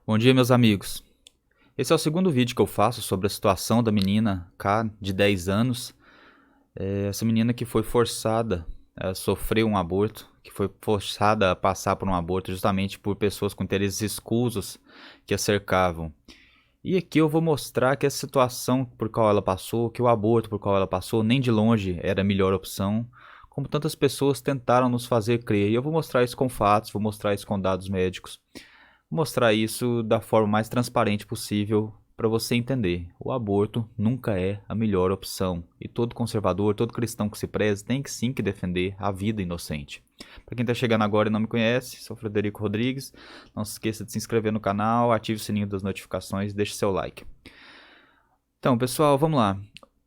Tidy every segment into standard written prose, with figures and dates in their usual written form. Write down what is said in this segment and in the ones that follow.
Bom dia, meus amigos. Esse é o segundo vídeo que eu faço sobre a situação da menina K, de 10 anos. Essa menina que foi forçada a sofrer um aborto, que foi forçada a passar por um aborto justamente por pessoas com interesses escusos que a cercavam. E aqui eu vou mostrar que a situação por qual ela passou, que o aborto por qual ela passou, nem de longe era a melhor opção, como tantas pessoas tentaram nos fazer crer. E eu vou mostrar isso com fatos, vou mostrar isso com dados médicos. Mostrar isso da forma mais transparente possível para você entender. O aborto nunca é a melhor opção e todo conservador, todo cristão que se preze tem que sim que defender a vida inocente. Para quem está chegando agora e não me conhece, sou Frederico Rodrigues. Não se esqueça de se inscrever no canal, ative o sininho das notificações e deixe seu like. Então, pessoal, vamos lá.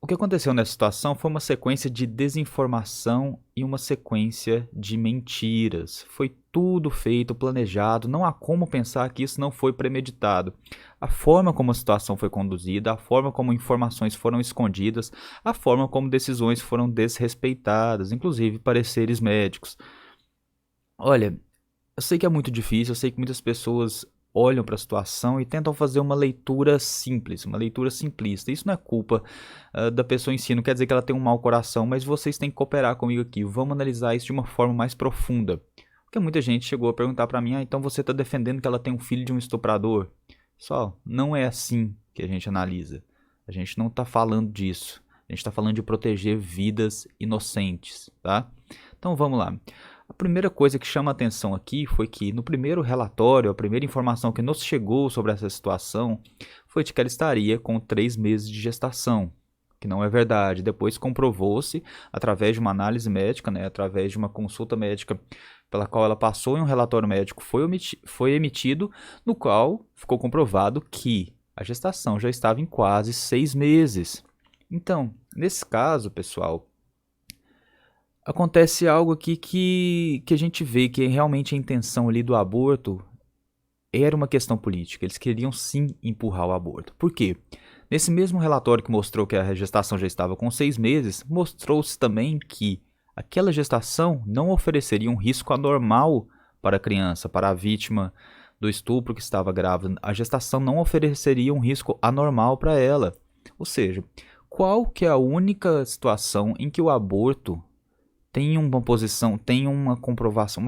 O que aconteceu nessa situação foi uma sequência de desinformação e uma sequência de mentiras. Foi tudo feito, planejado, não há como pensar que isso não foi premeditado. A forma como a situação foi conduzida, a forma como informações foram escondidas, a forma como decisões foram desrespeitadas, inclusive pareceres médicos. Olha, eu sei que é muito difícil, eu sei que muitas pessoas olham para a situação e tentam fazer uma leitura simples, uma leitura simplista. Isso não é culpa da pessoa em si, não quer dizer que ela tem um mau coração, mas vocês têm que cooperar comigo aqui. Vamos analisar isso de uma forma mais profunda. Porque muita gente chegou a perguntar para mim, então você está defendendo que ela tem um filho de um estuprador? Pessoal, não é assim que a gente analisa. A gente não está falando disso. A gente está falando de proteger vidas inocentes, tá? Então vamos lá. A primeira coisa que chama a atenção aqui foi que no primeiro relatório, a primeira informação que nos chegou sobre essa situação foi de que ela estaria com 3 meses de gestação, que não é verdade. Depois comprovou-se, através de uma análise médica, através de uma consulta médica pela qual ela passou em um relatório médico foi emitido, no qual ficou comprovado que a gestação já estava em quase 6 meses. Então, nesse caso, pessoal, acontece algo aqui que a gente vê que realmente a intenção ali do aborto era uma questão política. Eles queriam sim empurrar o aborto. Por quê? Nesse mesmo relatório que mostrou que a gestação já estava com 6 meses, mostrou-se também que aquela gestação não ofereceria um risco anormal para a criança, para a vítima do estupro que estava grávida. A gestação não ofereceria um risco anormal para ela. Ou seja, qual que é a única situação em que o aborto tem uma posição, tem uma comprovação,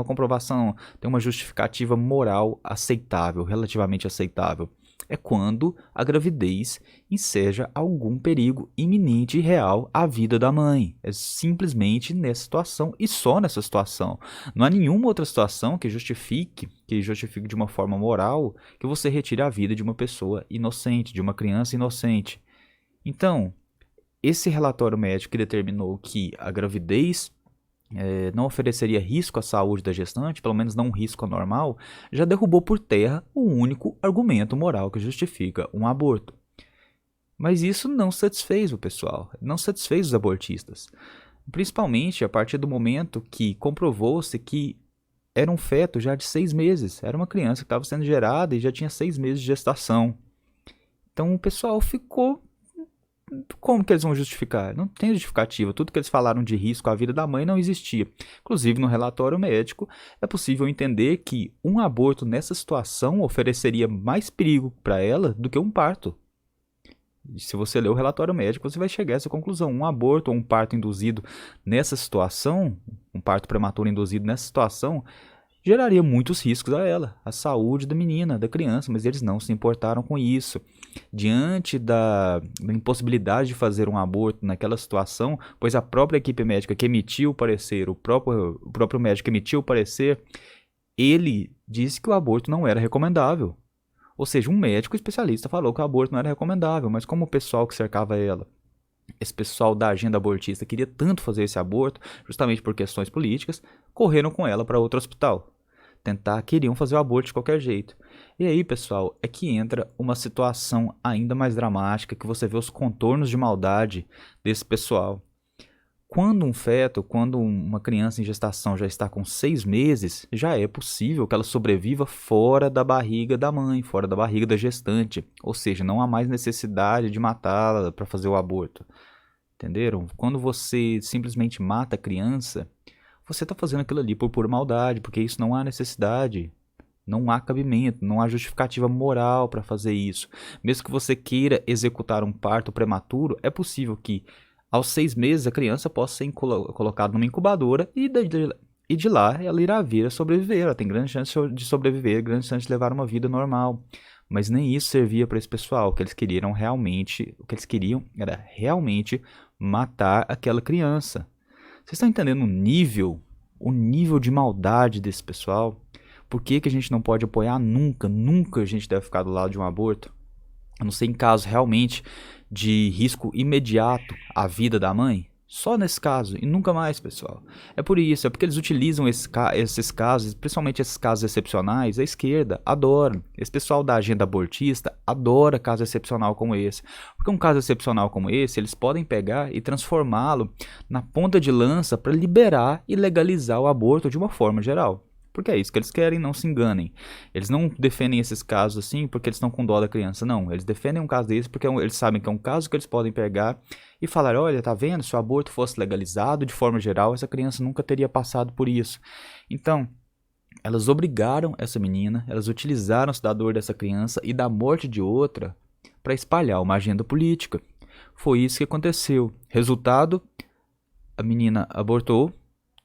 tem uma justificativa moral aceitável, relativamente aceitável? É quando a gravidez enseja algum perigo iminente e real à vida da mãe. É simplesmente nessa situação e só nessa situação. Não há nenhuma outra situação que justifique de uma forma moral que você retire a vida de uma pessoa inocente, de uma criança inocente. Então, esse relatório médico que determinou que a gravidez não ofereceria risco à saúde da gestante, pelo menos não um risco anormal, já derrubou por terra o único argumento moral que justifica um aborto. Mas isso não satisfez o pessoal, não satisfez os abortistas. Principalmente a partir do momento que comprovou-se que era um feto já de 6 meses, era uma criança que estava sendo gerada e já tinha 6 meses de gestação. Então o pessoal ficou. Como que eles vão justificar? Não tem justificativa. Tudo que eles falaram de risco à vida da mãe não existia. Inclusive, no relatório médico, é possível entender que um aborto nessa situação ofereceria mais perigo para ela do que um parto. Se você ler o relatório médico, você vai chegar a essa conclusão. Um aborto ou um parto induzido nessa situação, um parto prematuro induzido nessa situação, geraria muitos riscos a ela, à saúde da menina, da criança, mas eles não se importaram com isso. Diante da impossibilidade de fazer um aborto naquela situação, pois a própria equipe médica que emitiu o parecer, o próprio médico que emitiu o parecer, ele disse que o aborto não era recomendável. Ou seja, um médico especialista falou que o aborto não era recomendável, mas como o pessoal que cercava ela, esse pessoal da agenda abortista queria tanto fazer esse aborto, justamente por questões políticas, correram com ela para outro hospital. Queriam fazer o aborto de qualquer jeito. E aí, pessoal, é que entra uma situação ainda mais dramática, que você vê os contornos de maldade desse pessoal. Quando um feto, quando uma criança em gestação já está com 6 meses, já é possível que ela sobreviva fora da barriga da mãe, fora da barriga da gestante. Ou seja, não há mais necessidade de matá-la para fazer o aborto. Entenderam? Quando você simplesmente mata a criança, você está fazendo aquilo ali por pura maldade, porque isso não há necessidade. Não há cabimento, não há justificativa moral para fazer isso. Mesmo que você queira executar um parto prematuro, é possível que aos 6 meses a criança possa ser colocada numa incubadora e de lá ela irá vir a sobreviver. Ela tem grande chance de sobreviver, grande chance de levar uma vida normal. Mas nem isso servia para esse pessoal. O que eles queriam realmente, o que eles queriam era realmente matar aquela criança. Vocês estão entendendo o nível de maldade desse pessoal? Por que que a gente não pode apoiar nunca, nunca a gente deve ficar do lado de um aborto? A não ser em caso realmente de risco imediato à vida da mãe. Só nesse caso e nunca mais, pessoal. É por isso, é porque eles utilizam esses casos, principalmente esses casos excepcionais, a esquerda adora. Esse pessoal da agenda abortista adora caso excepcional como esse. Porque um caso excepcional como esse, eles podem pegar e transformá-lo na ponta de lança para liberar e legalizar o aborto de uma forma geral. Porque é isso que eles querem, não se enganem. Eles não defendem esses casos assim porque eles estão com dó da criança, não. Eles defendem um caso desse porque eles sabem que é um caso que eles podem pegar e falar, olha, tá vendo? Se o aborto fosse legalizado de forma geral, essa criança nunca teria passado por isso. Então, elas obrigaram essa menina, elas utilizaram-se da dor dessa criança e da morte de outra para espalhar uma agenda política. Foi isso que aconteceu. Resultado, a menina abortou,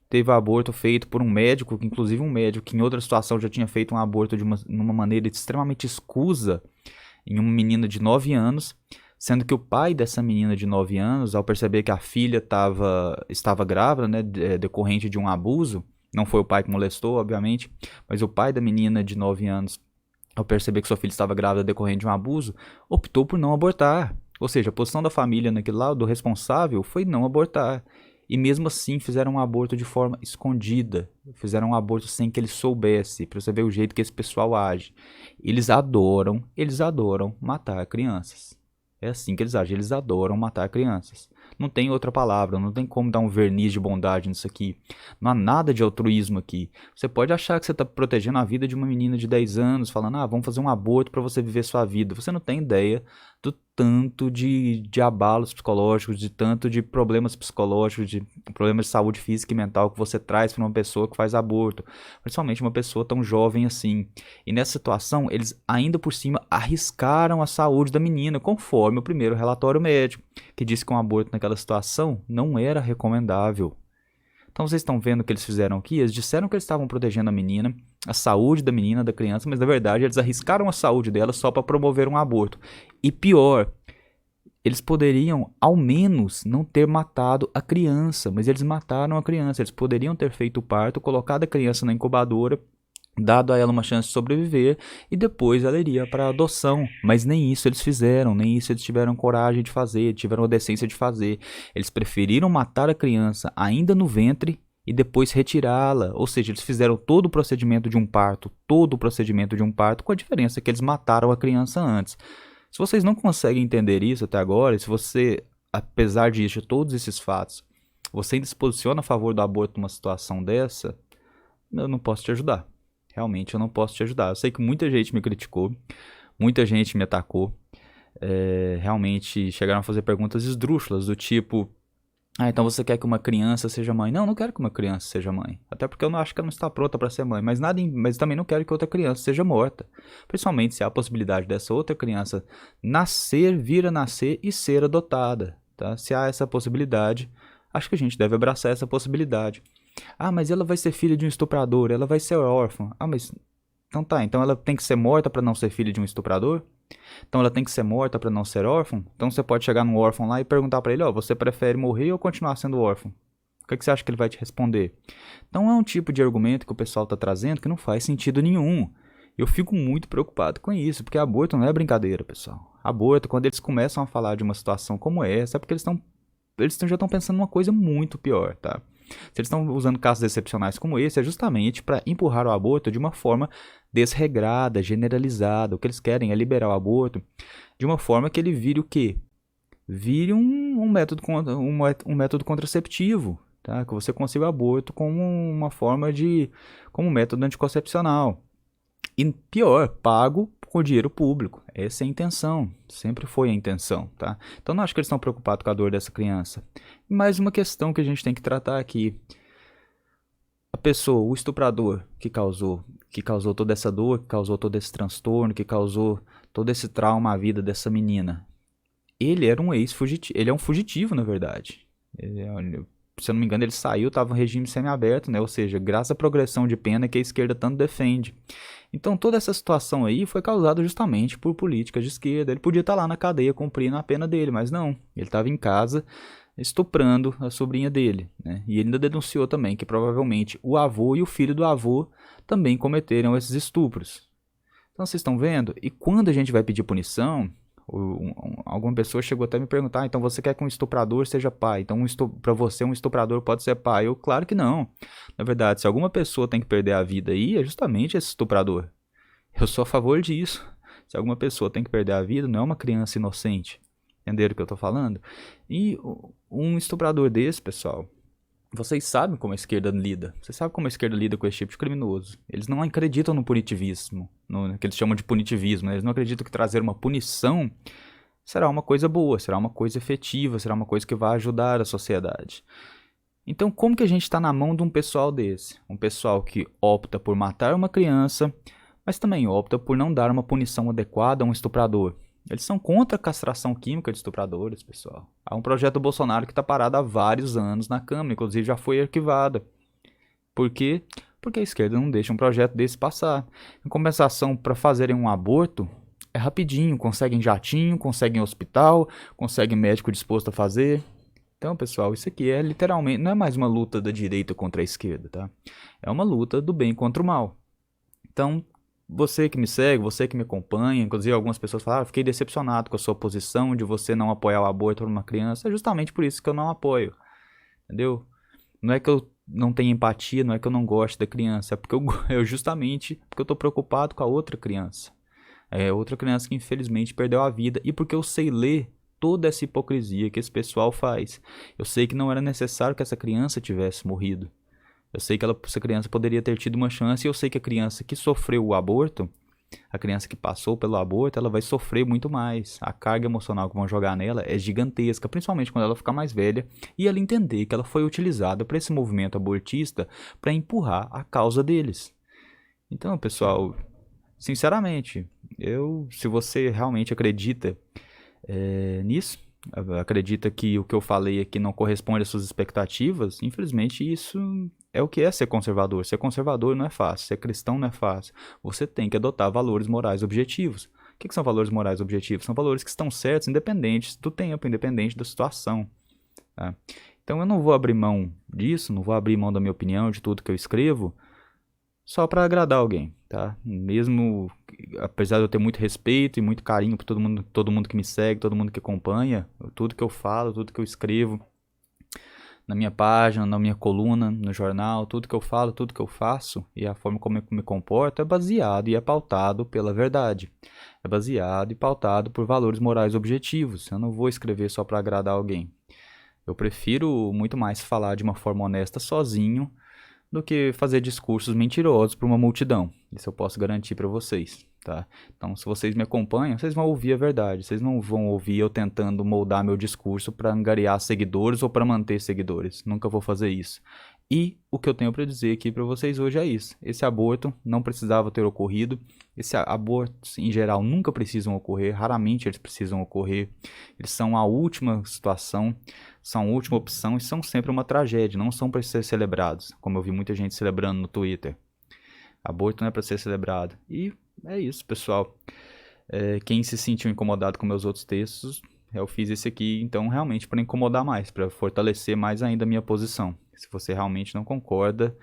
teve o aborto feito por um médico, inclusive um médico que em outra situação já tinha feito um aborto de uma maneira extremamente escusa em uma menina de 9 anos, sendo que o pai dessa menina de 9 anos, ao perceber que a filha estava grávida, né, decorrente de um abuso, não foi o pai que molestou, obviamente, mas o pai da menina de 9 anos, ao perceber que sua filha estava grávida decorrente de um abuso, optou por não abortar. Ou seja, a posição da família naquele lado, do responsável, foi não abortar. E mesmo assim fizeram um aborto de forma escondida. Fizeram um aborto sem que ele soubesse, para você ver o jeito que esse pessoal age. Eles adoram matar crianças. É assim que eles agem, eles adoram matar crianças. Não tem outra palavra, não tem como dar um verniz de bondade nisso aqui. Não há nada de altruísmo aqui. Você pode achar que você está protegendo a vida de uma menina de 10 anos, falando, vamos fazer um aborto para você viver sua vida. Você não tem ideia do tanto de abalos psicológicos, de tanto de problemas psicológicos, de problemas de saúde física e mental que você traz para uma pessoa que faz aborto. Principalmente uma pessoa tão jovem assim. E nessa situação, eles ainda por cima arriscaram a saúde da menina, conforme o primeiro relatório médico, que disse que um aborto naquela situação não era recomendável. Então vocês estão vendo o que eles fizeram aqui? Eles disseram que eles estavam protegendo a menina, a saúde da menina, da criança, mas na verdade eles arriscaram a saúde dela só para promover um aborto. E pior, eles poderiam ao menos não ter matado a criança, mas eles mataram a criança. Eles poderiam ter feito o parto, colocado a criança na incubadora, dado a ela uma chance de sobreviver e depois ela iria para adoção, mas nem isso eles fizeram, nem isso eles tiveram coragem de fazer, tiveram a decência de fazer. Eles preferiram matar a criança ainda no ventre e depois retirá-la, ou seja, eles fizeram todo o procedimento de um parto, com a diferença que eles mataram a criança antes. Se vocês não conseguem entender isso até agora, se você, apesar de todos esses fatos, você ainda se posiciona a favor do aborto numa situação dessa, eu não posso te ajudar. Realmente eu não posso te ajudar. Eu sei que muita gente me criticou, muita gente me atacou. Realmente chegaram a fazer perguntas esdrúxulas do tipo, então você quer que uma criança seja mãe? Não, não quero que uma criança seja mãe. Até porque eu não acho que ela não está pronta para ser mãe. Mas também não quero que outra criança seja morta. Principalmente se há a possibilidade dessa outra criança vir a nascer e ser adotada. Tá? Se há essa possibilidade, acho que a gente deve abraçar essa possibilidade. Mas ela vai ser filha de um estuprador, ela vai ser órfã. Mas então tá, então ela tem que ser morta para não ser filha de um estuprador? Então ela tem que ser morta para não ser órfã? Então você pode chegar num órfão lá e perguntar para ele, você prefere morrer ou continuar sendo órfão? O que você acha que ele vai te responder? Então é um tipo de argumento que o pessoal está trazendo que não faz sentido nenhum. Eu fico muito preocupado com isso, porque aborto não é brincadeira, pessoal. Aborto, quando eles começam a falar de uma situação como essa, é porque eles já estão pensando numa coisa muito pior, tá? Se eles estão usando casos excepcionais como esse, é justamente para empurrar o aborto de uma forma desregrada, generalizada. O que eles querem é liberar o aborto de uma forma que ele vire o quê? Vire um método contraceptivo, tá? Que você consiga o aborto como como um método anticoncepcional. E pior, pago com dinheiro público. Essa é a intenção, sempre foi a intenção, tá? Então não acho que eles estão preocupados com a dor dessa criança. E mais uma questão que a gente tem que tratar aqui. A pessoa, o estuprador que causou que causou toda essa dor, que causou todo esse transtorno, que causou todo esse trauma à vida dessa menina. Ele era um ex-fugitivo, ele é um fugitivo, na verdade. Se eu não me engano, ele saiu, estava em regime semiaberto, né? Ou seja, graças à progressão de pena que a esquerda tanto defende. Então, toda essa situação aí foi causada justamente por políticas de esquerda. Ele podia estar lá na cadeia cumprindo a pena dele, mas não. Ele estava em casa estuprando a sobrinha dele, né? E ele ainda denunciou também que provavelmente o avô e o filho do avô também cometeram esses estupros. Então vocês estão vendo? E quando a gente vai pedir punição, alguma pessoa chegou até a me perguntar, então você quer que um estuprador seja pai? Então para você um estuprador pode ser pai? Eu, claro que não. Na verdade, se alguma pessoa tem que perder a vida aí, é justamente esse estuprador. Eu sou a favor disso. Se alguma pessoa tem que perder a vida, não é uma criança inocente. Entenderam o que eu tô falando? E um estuprador desse, pessoal, vocês sabem como a esquerda lida. Vocês sabem como a esquerda lida com esse tipo de criminoso. Eles não acreditam no punitivismo, no que eles chamam de punitivismo. Né? Eles não acreditam que trazer uma punição será uma coisa boa, será uma coisa efetiva, será uma coisa que vai ajudar a sociedade. Então, como que a gente está na mão de um pessoal desse? Um pessoal que opta por matar uma criança, mas também opta por não dar uma punição adequada a um estuprador. Eles são contra a castração química de estupradores, pessoal. Há um projeto do Bolsonaro que está parado há vários anos na Câmara, inclusive já foi arquivada. Por quê? Porque a esquerda não deixa um projeto desse passar. Em compensação, para fazerem um aborto, é rapidinho, conseguem jatinho, conseguem hospital, conseguem médico disposto a fazer. Então, pessoal, isso aqui é literalmente, não é mais uma luta da direita contra a esquerda, tá? É uma luta do bem contra o mal. Então, você que me segue, você que me acompanha, inclusive algumas pessoas falaram, fiquei decepcionado com a sua posição de você não apoiar o aborto para uma criança. É justamente por isso que eu não apoio, entendeu? Não é que eu não tenho empatia, não é que eu não gosto da criança, é porque justamente porque eu estou preocupado com a outra criança. É outra criança que infelizmente perdeu a vida e porque eu sei ler toda essa hipocrisia que esse pessoal faz. Eu sei que não era necessário que essa criança tivesse morrido. Eu sei que essa criança poderia ter tido uma chance e eu sei que a criança que sofreu o aborto, a criança que passou pelo aborto, ela vai sofrer muito mais. A carga emocional que vão jogar nela é gigantesca, principalmente quando ela ficar mais velha e ela entender que ela foi utilizada para esse movimento abortista para empurrar a causa deles. Então, pessoal, sinceramente, se você realmente acredita nisso, acredita que o que eu falei aqui não corresponde às suas expectativas, infelizmente isso é o que é ser conservador. Ser conservador não é fácil, ser cristão não é fácil. Você tem que adotar valores morais objetivos. O que são valores morais objetivos? São valores que estão certos, independentes do tempo, independente da situação. Tá? Então eu não vou abrir mão disso, não vou abrir mão da minha opinião, de tudo que eu escrevo, só para agradar alguém, tá? Mesmo, apesar de eu ter muito respeito e muito carinho por todo mundo que me segue, todo mundo que acompanha, tudo que eu falo, tudo que eu escrevo, na minha página, na minha coluna, no jornal, tudo que eu falo, tudo que eu faço e a forma como eu me comporto é baseado e é pautado pela verdade. É baseado e pautado por valores morais objetivos. Eu não vou escrever só para agradar alguém. Eu prefiro muito mais falar de uma forma honesta sozinho do que fazer discursos mentirosos para uma multidão. Isso eu posso garantir para vocês, tá? Então, se vocês me acompanham, vocês vão ouvir a verdade. Vocês não vão ouvir eu tentando moldar meu discurso para angariar seguidores ou para manter seguidores. Nunca vou fazer isso. E o que eu tenho para dizer aqui para vocês hoje é isso. Esse aborto não precisava ter ocorrido. Esse abortos, em geral, nunca precisam ocorrer. Raramente eles precisam ocorrer. Eles são a última situação, são a última opção e são sempre uma tragédia. Não são para ser celebrados, como eu vi muita gente celebrando no Twitter. Aborto não é para ser celebrado. E é isso, pessoal. Quem se sentiu incomodado com meus outros textos, eu fiz esse aqui, então, realmente para incomodar mais, para fortalecer mais ainda a minha posição. Se você realmente não concorda,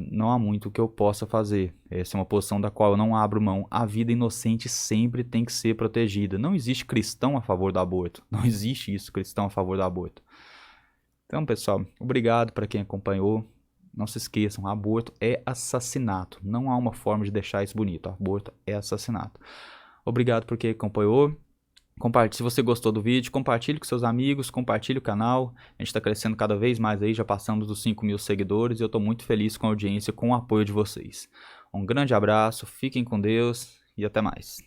não há muito que eu possa fazer. Essa é uma posição da qual eu não abro mão. A vida inocente sempre tem que ser protegida. Não existe cristão a favor do aborto. Não existe isso, cristão a favor do aborto. Então, pessoal, obrigado para quem acompanhou. Não se esqueçam, aborto é assassinato. Não há uma forma de deixar isso bonito. Aborto é assassinato. Obrigado por quem acompanhou. Se você gostou do vídeo, compartilhe com seus amigos, compartilhe o canal. A gente está crescendo cada vez mais aí, já passamos dos 5.000 seguidores e eu estou muito feliz com a audiência, com o apoio de vocês. Um grande abraço, fiquem com Deus e até mais.